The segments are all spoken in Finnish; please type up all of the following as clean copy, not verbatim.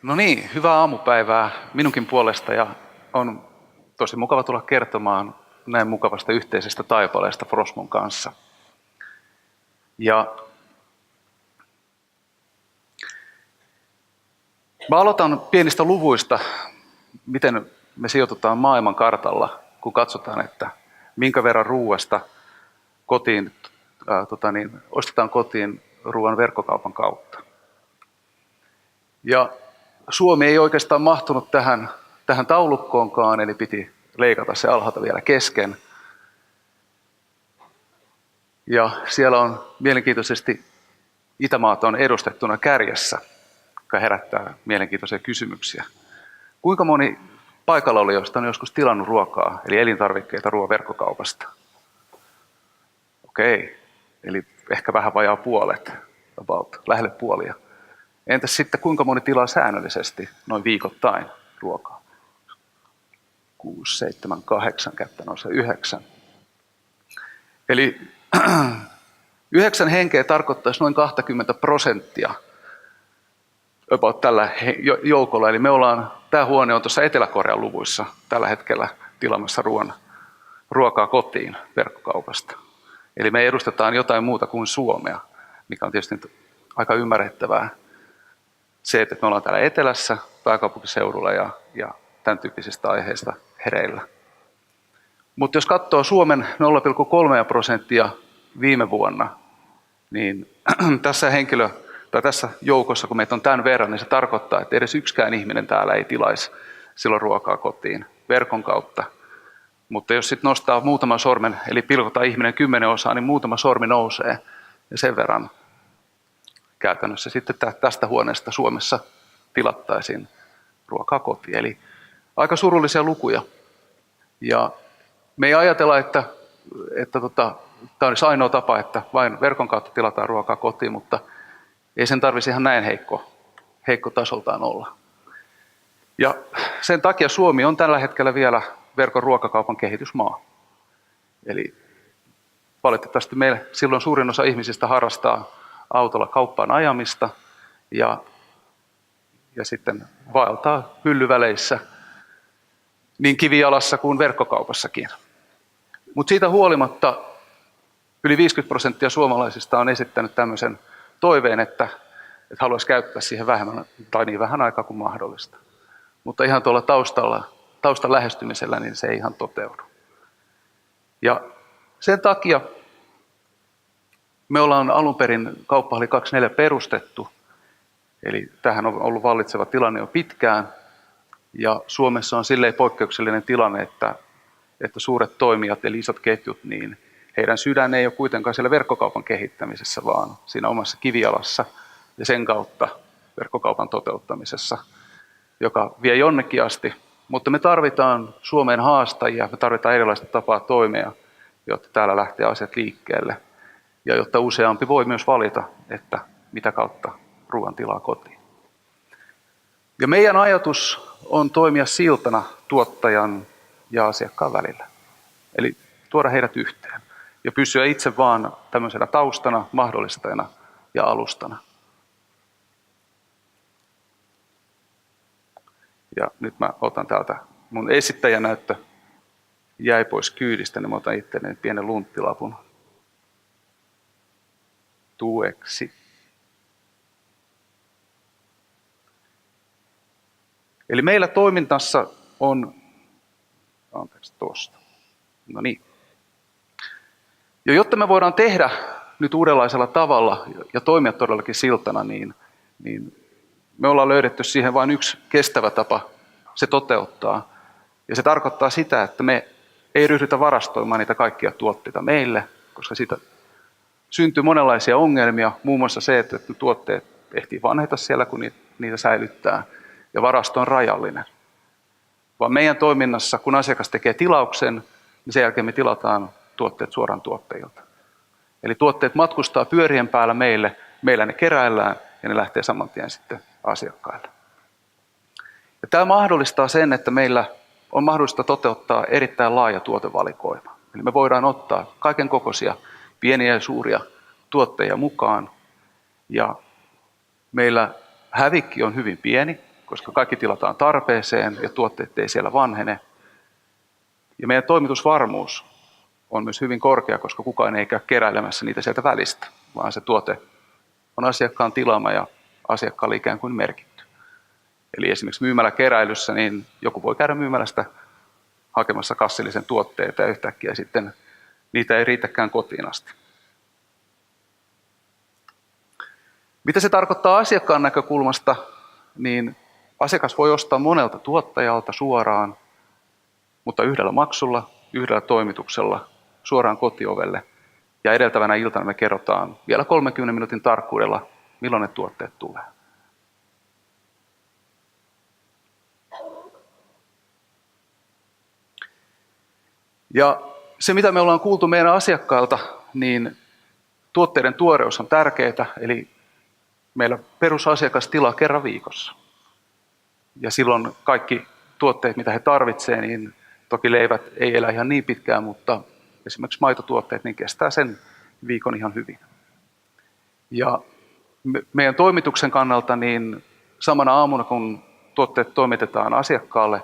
No niin, hyvää aamupäivää minunkin puolesta ja on tosi mukava tulla kertomaan näin mukavasta yhteisestä taipaleesta Frosmon kanssa. Ja mä aloitan pienistä luvuista, miten me sijoitutaan maailman kartalla, kun katsotaan, että minkä verran ruuasta ostetaan kotiin ruoan verkkokaupan kautta. Ja Suomi ei oikeastaan mahtunut tähän taulukkoonkaan, eli piti leikata se alhaalta vielä kesken. Ja siellä on mielenkiintoisesti Itämaat on edustettuna kärjessä, joka herättää mielenkiintoisia kysymyksiä. Kuinka moni paikallaolijoista on joskus tilannut ruokaa, eli elintarvikkeita ruoan verkkokaupasta? Okei, eli ehkä vähän vajaa puolet, lähelle puolia. Entäs sitten kuinka moni tilaa säännöllisesti, noin viikoittain ruokaa? 6, 7, 8, kättä nousee 9. Eli 9 henkeä tarkoittaisi noin 20% about tällä joukolla. Eli tämä huone on tuossa Etelä-Korean luvuissa tällä hetkellä tilaamassa ruokaa kotiin verkkokaupasta. Eli me edustetaan jotain muuta kuin Suomea, mikä on tietysti aika ymmärrettävää. Se, että me ollaan täällä etelässä, pääkaupunkiseudulla ja tämän tyyppisistä aiheista hereillä. Mutta jos katsoo Suomen 0,3% viime vuonna, niin tässä joukossa, kun meitä on tämän verran, niin se tarkoittaa, että edes yksikään ihminen täällä ei tilaisi silloin ruokaa kotiin verkon kautta. Mutta jos sitten nostaa muutaman sormen, eli pilkotaan ihminen 10 osaa, niin muutama sormi nousee. Ja sen verran käytännössä sitten tästä huoneesta Suomessa tilattaisiin ruokaa kotiin. Eli aika surullisia lukuja. Ja me ei ajatella, että tämä olisi ainoa tapa, että vain verkon kautta tilataan ruokaa kotiin, mutta ei sen tarvitsisi ihan näin heikko tasoltaan olla. Ja sen takia Suomi on tällä hetkellä vielä verkon ruokakaupan kehitysmaa. Eli valitettavasti meillä silloin suurin osa ihmisistä harrastaa autolla kauppaan ajamista ja sitten vaeltaa hyllyväleissä niin kivijalassa kuin verkkokaupassakin. Mutta siitä huolimatta yli 50% suomalaisista on esittänyt tämmöisen toiveen, että haluaisi käyttää siihen vähemmän tai niin vähän aikaa kuin mahdollista. Mutta ihan tuolla taustan lähestymisellä niin se ei ihan toteudu. Ja sen takia me ollaan alun perin Kauppahalli 24 perustettu, eli tähän on ollut vallitseva tilanne jo pitkään, ja Suomessa on silleen poikkeuksellinen tilanne, että suuret toimijat eli isot ketjut, niin heidän sydän ei ole kuitenkaan siellä verkkokaupan kehittämisessä, vaan siinä omassa kivijalassa ja sen kautta verkkokaupan toteuttamisessa, joka vie jonnekin asti. Mutta me tarvitaan Suomeen haastajia, me tarvitaan erilaista tapaa toimia, jotta täällä lähtee asiat liikkeelle. Ja jotta useampi voi myös valita, että mitä kautta ruoan tilaa kotiin. Ja meidän ajatus on toimia siltana tuottajan ja asiakkaan välillä. Eli tuoda heidät yhteen ja pysyä itse vaan tämmöisenä taustana, mahdollistajana ja alustana. Ja nyt mä otan täältä, mun esittäjänäyttö jäi pois kyydistä, niin mä otan itselleni pienen lunttilapun tueksi. Eli meillä toimintassa on, no niin. Ja jotta me voidaan tehdä nyt uudenlaisella tavalla ja toimia todellakin siltana, niin me ollaan löydetty siihen vain yksi kestävä tapa se toteuttaa. Ja se tarkoittaa sitä, että me ei ryhdytä varastoimaan niitä kaikkia tuotteita meille, koska siitä syntyy monenlaisia ongelmia, muun muassa se, että tuotteet ehtii vanheta siellä, kun niitä säilyttää, ja varasto on rajallinen. Vaan meidän toiminnassa, kun asiakas tekee tilauksen, niin sen jälkeen me tilataan tuotteet suoraan tuottajilta. Eli tuotteet matkustaa pyörien päällä meillä ne keräillään ja ne lähtee saman tien sitten asiakkaille. Ja tämä mahdollistaa sen, että meillä on mahdollista toteuttaa erittäin laaja tuotevalikoima. Eli me voidaan ottaa kaiken kokoisia pieniä ja suuria tuotteita mukaan. Ja meillä hävikki on hyvin pieni, koska kaikki tilataan tarpeeseen ja tuotteet ei siellä vanhene. Ja meidän toimitusvarmuus on myös hyvin korkea, koska kukaan ei käy keräilemässä niitä sieltä välistä, vaan se tuote on asiakkaan tilaama ja asiakkaalle ikään kuin merkitty. Eli esimerkiksi myymäläkeräilyssä, niin joku voi käydä myymälästä hakemassa kassillisen tuotteita ja yhtäkkiä sitten niitä ei riitäkään kotiin asti. Mitä se tarkoittaa asiakkaan näkökulmasta, niin asiakas voi ostaa monelta tuottajalta suoraan, mutta yhdellä maksulla, yhdellä toimituksella suoraan kotiovelle. Ja edeltävänä iltana me kerrotaan vielä 30 minuutin tarkkuudella, milloin ne tuotteet tulee. Ja se, mitä me ollaan kuultu meidän asiakkailta, niin tuotteiden tuoreus on tärkeää, eli meillä perusasiakas tilaa kerran viikossa. Ja silloin kaikki tuotteet, mitä he tarvitsevat, niin toki leivät ei elä ihan niin pitkään, mutta esimerkiksi maitotuotteet niin kestää sen viikon ihan hyvin. Ja meidän toimituksen kannalta, niin samana aamuna kun tuotteet toimitetaan asiakkaalle,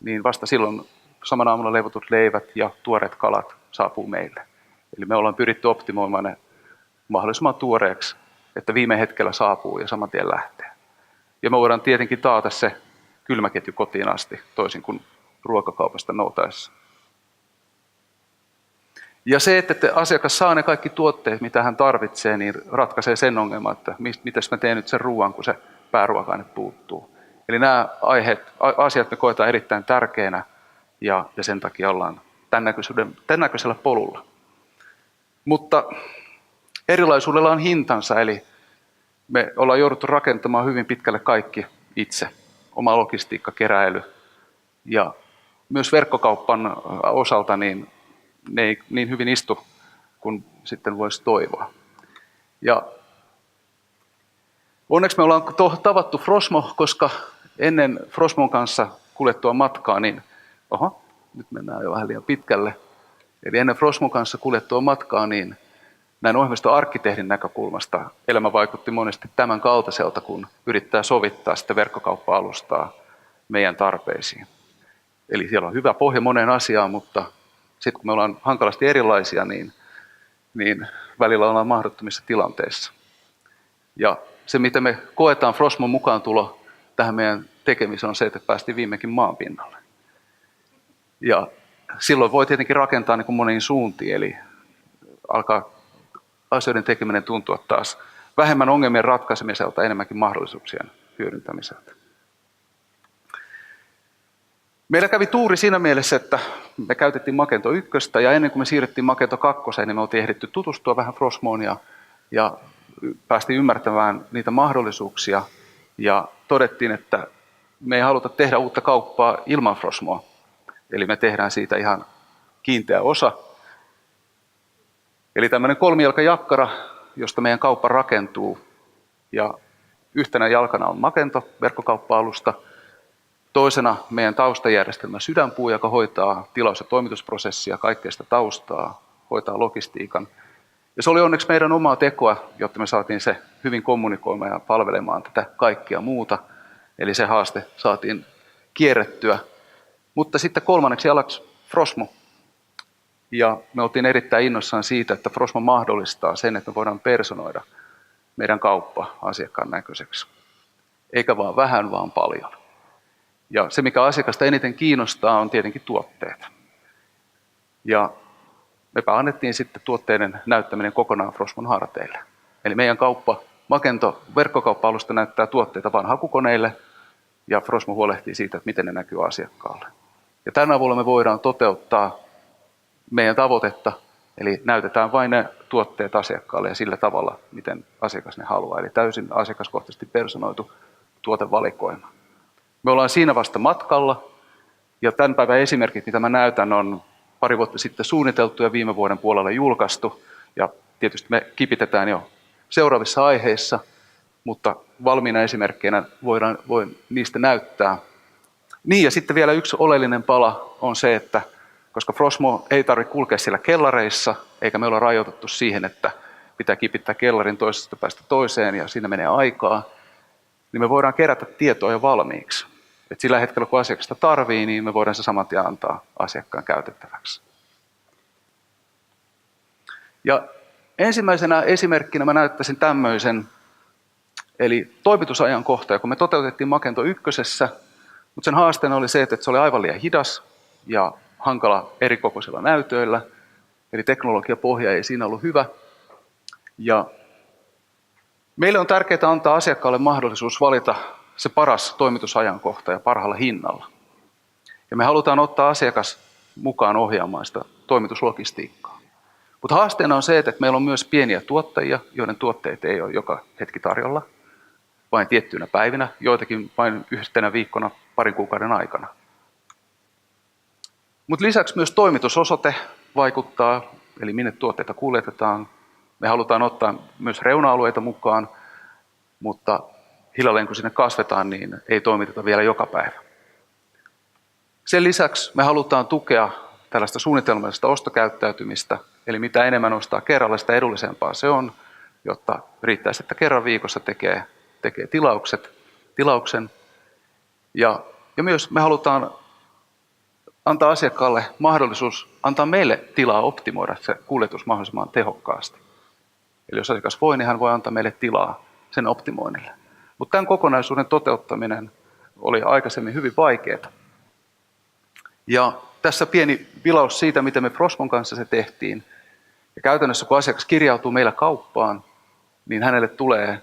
niin vasta silloin samana aamuna leivotut leivät ja tuoreet kalat saapuu meille. Eli me ollaan pyritty optimoimaan ne mahdollisimman tuoreeksi, että viime hetkellä saapuu ja saman tien lähtee. Ja me voidaan tietenkin taata se kylmäketju kotiin asti, toisin kuin ruokakaupasta noutaessa. Ja se, että asiakas saa ne kaikki tuotteet, mitä hän tarvitsee, niin ratkaisee sen ongelman, että miten mä teen nyt sen ruoan, kun se pääruoka-aine puuttuu. Eli nämä asiat me koetaan erittäin tärkeänä ja sen takia ollaan tämän näköisellä polulla. Mutta erilaisuudella on hintansa, eli me ollaan jouduttu rakentamaan hyvin pitkälle kaikki itse. Oma logistiikka, keräily ja myös verkkokauppan osalta niin ne ei niin hyvin istu kuin sitten voisi toivoa. Ja onneksi me ollaan tavattu Frosmo, koska ennen Frosmon kanssa kuljettua matkaa, niin nyt mennään jo vähän liian pitkälle. Eli ennen Frosmon kanssa kuljettua matkaa, niin näin ohjelmistoarkkitehdin näkökulmasta elämä vaikutti monesti tämän kaltaiselta, kun yrittää sovittaa sitä verkkokauppa-alustaa meidän tarpeisiin. Eli siellä on hyvä pohja moneen asiaan, mutta sitten kun me ollaan hankalasti erilaisia, niin välillä ollaan mahdottomissa tilanteissa. Ja se, mitä me koetaan Frosmon mukaan tulo tähän meidän tekemiseen, on se, että päästiin viimeinkin maan pinnalle. Ja silloin voi tietenkin rakentaa niin kuin moniin suuntiin, eli alkaa asioiden tekeminen tuntua taas vähemmän ongelmien ratkaisemiselta, enemmänkin mahdollisuuksien hyödyntämiseltä. Meillä kävi tuuri siinä mielessä, että me käytettiin Magento 1 ja ennen kuin me siirrettiin Magento 2, niin me oltiin ehditty tutustua vähän Frosmoon ja päästiin ymmärtämään niitä mahdollisuuksia ja todettiin, että me ei haluta tehdä uutta kauppaa ilman Frosmoa. Eli me tehdään siitä ihan kiinteä osa. Eli tämmöinen kolmijalkajakkara, josta meidän kauppa rakentuu. Ja yhtenä jalkana on Magento, verkkokauppa-alusta. Toisena meidän taustajärjestelmä Sydänpuu, joka hoitaa tilaus- ja toimitusprosessia, kaikkea sitä taustaa, hoitaa logistiikan. Ja se oli onneksi meidän omaa tekoa, jotta me saatiin se hyvin kommunikoimaan ja palvelemaan tätä kaikkea muuta. Eli se haaste saatiin kierrettyä. Mutta sitten kolmanneksi jalaksi Frosmo. Ja me oltiin erittäin innoissaan siitä, että Frosmo mahdollistaa sen, että me voidaan personoida meidän kauppa asiakkaan näköiseksi. Eikä vaan vähän, vaan paljon. Ja se, mikä asiakasta eniten kiinnostaa, on tietenkin tuotteet. Ja mepä annettiin sitten tuotteiden näyttäminen kokonaan Frosmon harteille. Eli meidän kauppa, Magento verkkokauppa-alusta näyttää tuotteita vain hakukoneille, ja Frosmo huolehtii siitä, että miten ne näkyy asiakkaalle. Ja tämän avulla me voidaan toteuttaa meidän tavoitetta, eli näytetään vain ne tuotteet asiakkaalle ja sillä tavalla, miten asiakas ne haluaa. Eli täysin asiakaskohtaisesti personoitu tuotevalikoima. Me ollaan siinä vasta matkalla, ja tämän päivän esimerkit, mitä mä näytän, on pari vuotta sitten suunniteltu ja viime vuoden puolella julkaistu. Ja tietysti me kipitetään jo seuraavissa aiheissa, mutta valmiina esimerkkeinä voin niistä näyttää. Niin, ja sitten vielä yksi oleellinen pala on se, että koska Frosmo ei tarvitse kulkea siellä kellareissa, eikä me olla rajoitettu siihen, että pitää kipittää kellarin toisesta päästä toiseen ja siinä menee aikaa, niin me voidaan kerätä tietoa jo valmiiksi. Et sillä hetkellä, kun asiakasta tarvii, niin me voidaan se saman tien antaa asiakkaan käytettäväksi. Ja ensimmäisenä esimerkkinä mä näyttäisin tämmöisen, eli toimitusajankohta, kun me toteutettiin Magento 1, mutta sen haasteena oli se, että se oli aivan liian hidas ja hankala erikokoisilla näytöillä, eli teknologiapohja ei siinä ollut hyvä. Ja meille on tärkeää antaa asiakkaalle mahdollisuus valita se paras toimitusajankohta ja parhaalla hinnalla. Ja me halutaan ottaa asiakas mukaan ohjaamaan sitä toimituslogistiikkaa. Mutta haasteena on se, että meillä on myös pieniä tuottajia, joiden tuotteet ei ole joka hetki tarjolla, vain tiettyinä päivinä, joitakin vain yhtenä viikkona, parin kuukauden aikana. Mutta lisäksi myös toimitusosoite vaikuttaa, eli minne tuotteita kuljetetaan. Me halutaan ottaa myös reuna-alueita mukaan, mutta hiljalleen kun sinne kasvetaan, niin ei toimiteta vielä joka päivä. Sen lisäksi me halutaan tukea tällaista suunnitelmallista ostokäyttäytymistä, eli mitä enemmän ostaa kerralla, sitä edullisempaa se on, jotta riittäisi, että kerran viikossa tekee tilauksen. Ja myös me halutaan antaa asiakkaalle mahdollisuus antaa meille tilaa optimoida se kuljetus mahdollisimman tehokkaasti. Eli jos asiakas voi, niin hän voi antaa meille tilaa sen optimoinnille. Mutta tämän kokonaisuuden toteuttaminen oli aikaisemmin hyvin vaikeaa. Ja tässä pieni vilaus siitä, miten me Frosmon kanssa se tehtiin. Ja käytännössä kun asiakas kirjautuu meillä kauppaan, niin hänelle tulee,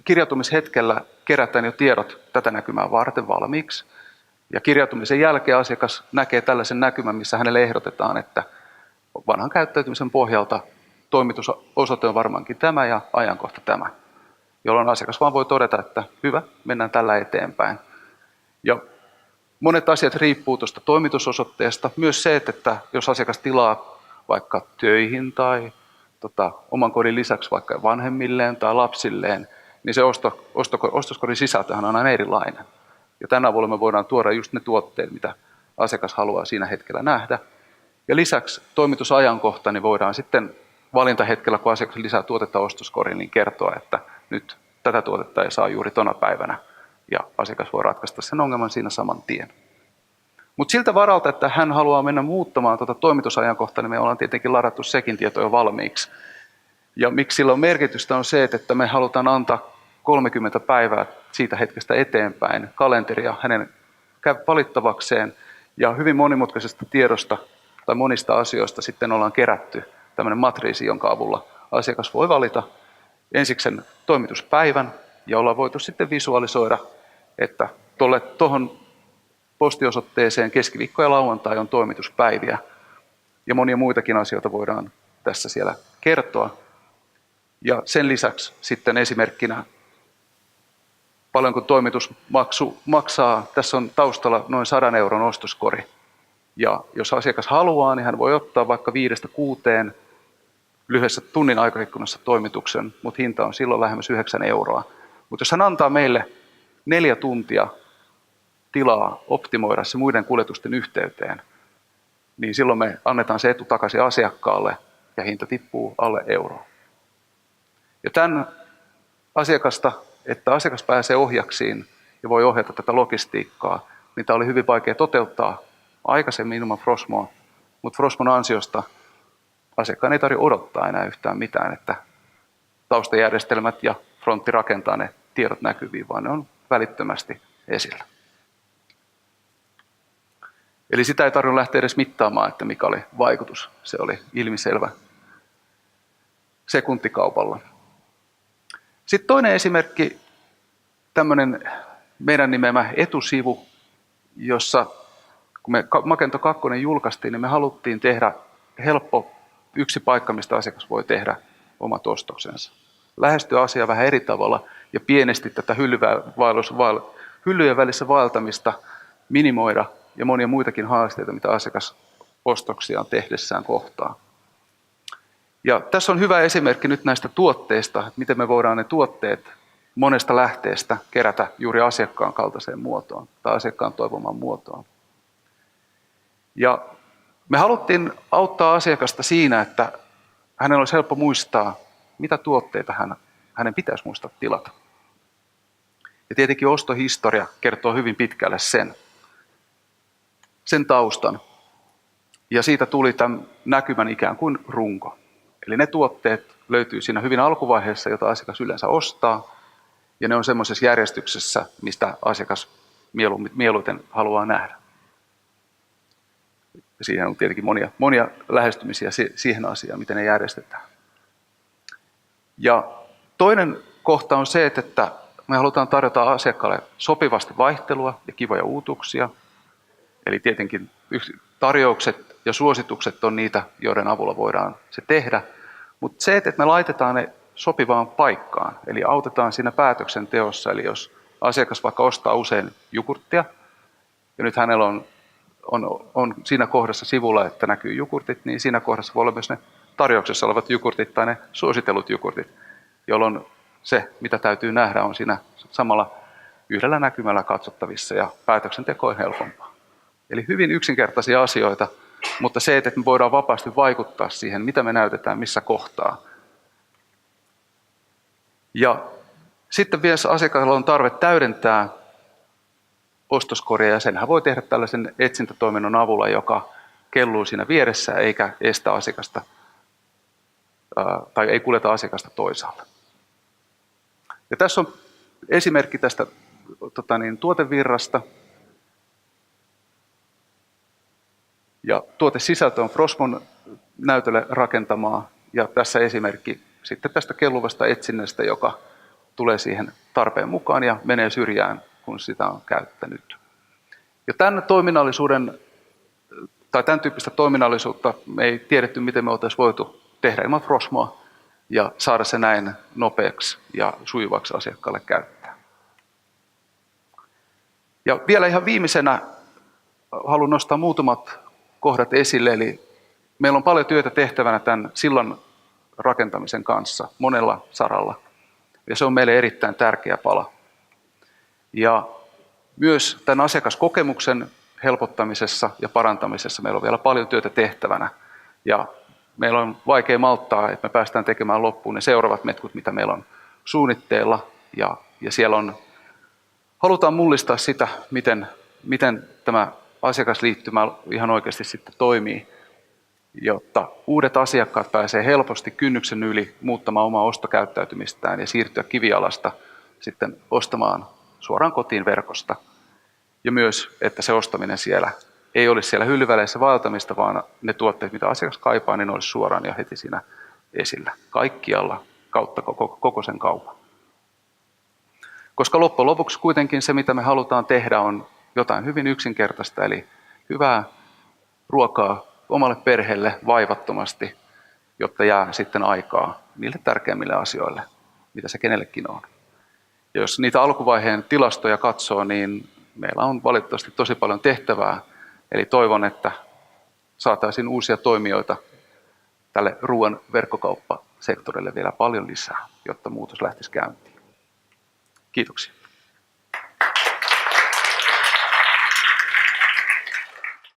kirjautumishetkellä kerätään jo tiedot tätä näkymää varten valmiiksi. Ja kirjautumisen jälkeen asiakas näkee tällaisen näkymän, missä hänelle ehdotetaan, että vanhan käyttäytymisen pohjalta toimitusosoite on varmaankin tämä ja ajankohta tämä. Jolloin asiakas vaan voi todeta, että hyvä, mennään tällä eteenpäin. Ja monet asiat riippuu tuosta toimitusosoitteesta. Myös se, että jos asiakas tilaa vaikka töihin tai oman kodin lisäksi vaikka vanhemmilleen tai lapsilleen, niin se ostoskodin sisältöhän on aina erilainen. Ja tämän avulla me voidaan tuoda just ne tuotteet, mitä asiakas haluaa siinä hetkellä nähdä. Ja lisäksi toimitusajankohta, niin voidaan sitten valintahetkellä, kun asiakas lisää tuotetta ostoskoriin, niin kertoa, että nyt tätä tuotetta ei saa juuri tona päivänä. Ja asiakas voi ratkaista sen ongelman siinä saman tien. Mutta siltä varalta, että hän haluaa mennä muuttamaan toimitusajankohtaa, niin me ollaan tietenkin ladattu sekin tieto jo valmiiksi. Ja miksi sillä on merkitystä on se, että me halutaan antaa 30 päivää siitä hetkestä eteenpäin kalenteria hänen valittavakseen. Ja hyvin monimutkaisesta tiedosta tai monista asioista sitten ollaan kerätty tämmöinen matriisi, jonka avulla asiakas voi valita ensiksi sen toimituspäivän ja ollaan voitu sitten visualisoida, että tuohon postiosoitteeseen keskiviikko ja lauantai on toimituspäiviä ja monia muitakin asioita voidaan tässä siellä kertoa. Ja sen lisäksi sitten esimerkkinä paljonko toimitusmaksu maksaa. Tässä on taustalla noin 100 € ostoskori. Ja jos asiakas haluaa, niin hän voi ottaa vaikka 5-6 lyhyessä tunnin aikaikkunassa toimituksen, mutta hinta on silloin lähemmäs 9 €. Mutta jos hän antaa meille 4 tuntia tilaa optimoida se muiden kuljetusten yhteyteen, niin silloin me annetaan se etu takaisin asiakkaalle ja hinta tippuu alle €1. Ja tämän asiakasta, että asiakas pääsee ohjaksiin ja voi ohjata tätä logistiikkaa, niin tämä oli hyvin vaikea toteuttaa aikaisemmin ilman Frosmoa, mutta Frosmon ansiosta asiakkaan ei tarvitse odottaa enää yhtään mitään, että taustajärjestelmät ja frontti rakentaa ne tiedot näkyviin, vaan ne on välittömästi esillä. Eli sitä ei tarvinnut lähteä edes mittaamaan, että mikä oli vaikutus. Se oli ilmiselvä sekuntikaupalla. Sitten toinen esimerkki, tämmöinen meidän nimeämä etusivu, jossa kun me Magento 2 julkaistiin, niin me haluttiin tehdä helppo yksi paikka, mistä asiakas voi tehdä omat ostoksensa. Lähestyä asiaa vähän eri tavalla ja pienesti tätä hyllyjen välissä vaeltamista minimoida ja monia muitakin haasteita, mitä asiakas ostoksiaan tehdessään kohtaa. Ja tässä on hyvä esimerkki nyt näistä tuotteista, että miten me voidaan ne tuotteet monesta lähteestä kerätä juuri asiakkaan kaltaiseen muotoon tai asiakkaan toivomaan muotoon. Ja me haluttiin auttaa asiakasta siinä, että hänen olisi helppo muistaa, mitä tuotteita hänen pitäisi muistaa tilata. Ja tietenkin ostohistoria kertoo hyvin pitkälle sen taustan. Ja siitä tuli tämän näkymän ikään kuin runko. Eli ne tuotteet löytyy siinä hyvin alkuvaiheessa, jota asiakas yleensä ostaa. Ja ne on semmoisessa järjestyksessä, mistä asiakas mieluiten haluaa nähdä. Siihen on tietenkin monia lähestymisiä siihen asiaan, miten ne järjestetään. Ja toinen kohta on se, että me halutaan tarjota asiakkaalle sopivasti vaihtelua ja kivoja uutuksia. Eli tietenkin tarjoukset ja suositukset on niitä, joiden avulla voidaan se tehdä. Mutta se, että me laitetaan ne sopivaan paikkaan, eli autetaan siinä päätöksenteossa. Eli jos asiakas vaikka ostaa usein jogurttia, ja nyt hänellä on siinä kohdassa sivulla, että näkyy jogurtit, niin siinä kohdassa voi olla myös ne tarjouksessa olevat jogurtit tai ne suositellut jogurtit, jolloin se, mitä täytyy nähdä, on siinä samalla yhdellä näkymällä katsottavissa ja päätöksenteko on helpompaa. Eli hyvin yksinkertaisia asioita, mutta se, että me voidaan vapaasti vaikuttaa siihen, mitä me näytetään, missä kohtaa. Ja sitten vielä asiakkaalla on tarve täydentää ostoskoria, ja senhän voi tehdä tällaisen etsintätoiminnon avulla, joka kelluu siinä vieressä eikä estä asiakasta tai ei kuljeta asiakasta toisaalle. Ja tässä on esimerkki tästä tuotevirrasta. Ja tuotesisältö on Frosmon näytölle rakentamaa, ja tässä esimerkki sitten tästä kelluvasta etsinnästä, joka tulee siihen tarpeen mukaan ja menee syrjään, kun sitä on käyttänyt. Ja tämän tyyppistä toiminnallisuutta me ei tiedetty, miten me oltaisiin voitu tehdä ilman Frosmoa ja saada se näin nopeaksi ja sujuvaksi asiakkaalle käyttää. Ja vielä ihan viimeisenä haluan nostaa muutamat kohdat esille, eli meillä on paljon työtä tehtävänä tämän sillan rakentamisen kanssa monella saralla, ja se on meille erittäin tärkeä pala. Ja myös tämän asiakaskokemuksen helpottamisessa ja parantamisessa meillä on vielä paljon työtä tehtävänä, ja meillä on vaikea malttaa, että me päästään tekemään loppuun ne seuraavat metkut, mitä meillä on suunnitteilla, ja siellä halutaan mullistaa sitä, miten tämä asiakasliittymä ihan oikeasti sitten toimii, jotta uudet asiakkaat pääsee helposti kynnyksen yli muuttamaan omaa ostokäyttäytymistään ja siirtyä kivialasta sitten ostamaan suoraan kotiin verkosta. Ja myös, että se ostaminen siellä ei olisi siellä hyllyväleissä vaeltamista, vaan ne tuotteet, mitä asiakas kaipaa, niin olisi suoraan ja heti siinä esillä. Kaikkialla kautta koko sen kaupan. Koska loppujen lopuksi kuitenkin se, mitä me halutaan tehdä, on jotain hyvin yksinkertaista, eli hyvää ruokaa omalle perheelle vaivattomasti, jotta jää sitten aikaa niille tärkeimmille asioille, mitä se kenellekin on. Ja jos niitä alkuvaiheen tilastoja katsoo, niin meillä on valitettavasti tosi paljon tehtävää, eli toivon, että saataisiin uusia toimijoita tälle ruoan verkkokauppasektorille vielä paljon lisää, jotta muutos lähtisi käyntiin. Kiitoksia.